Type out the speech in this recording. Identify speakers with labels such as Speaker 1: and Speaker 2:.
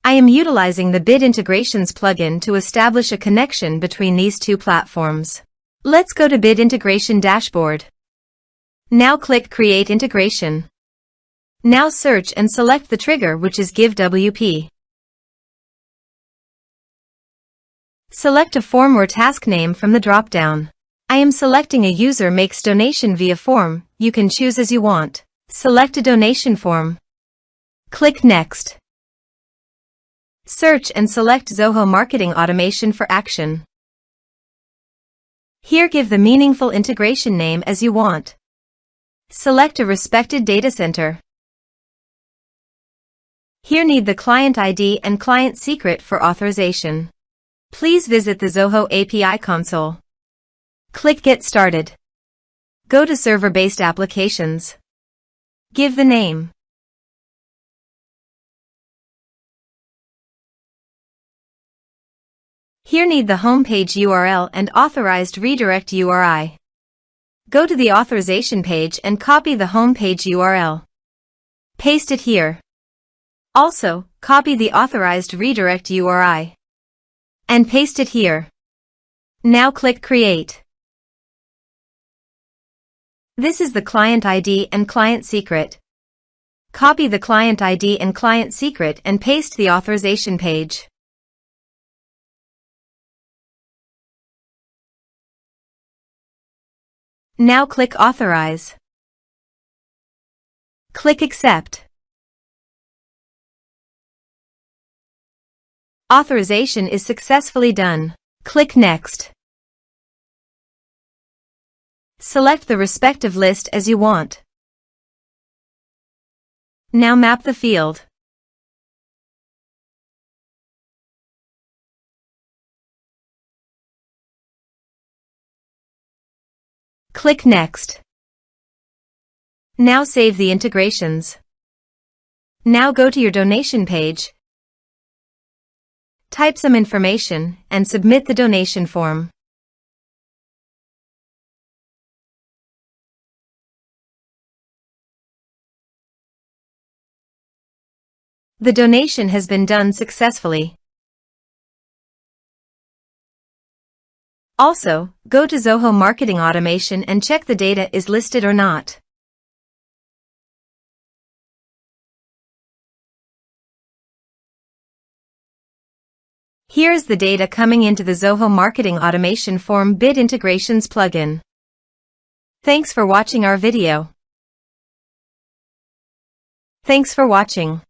Speaker 1: I am utilizing the Bit Integrations plugin to establish a connection between these two platforms. Let's go to Bit Integration Dashboard. Now click Create Integration. Now search and select the trigger, which is GiveWP. Select a form or task name from the drop-down. I am selecting a user makes donation via form. You can choose as you want. Select a donation form. Click Next. Search and select Zoho Marketing Automation for action. Here give the meaningful integration name as you want. Select a respected data center. Here need the client ID and client secret for authorization. Please visit the Zoho API console. Click Get Started. Go to Server-Based Applications. Give the name. Here need the homepage URL and authorized redirect URI. Go to the authorization page and copy the homepage URL. Paste it here. Also, copy the authorized redirect URI. And paste it here. Now click Create. This is the client ID and client secret. Copy the client ID and client secret and paste the authorization page. Now click Authorize. Click Accept. Authorization is successfully done. Click Next. Select the respective list as you want. Now map the field. Click Next. Now save the integrations. Now go to your donation page. Type some information and submit the donation form. The donation has been done successfully. Also, go to Zoho Marketing Automation and check the data is listed or not. Here is the data coming into the Zoho Marketing Automation Form Bit Integrations plugin. Thanks for watching our video. Thanks for watching.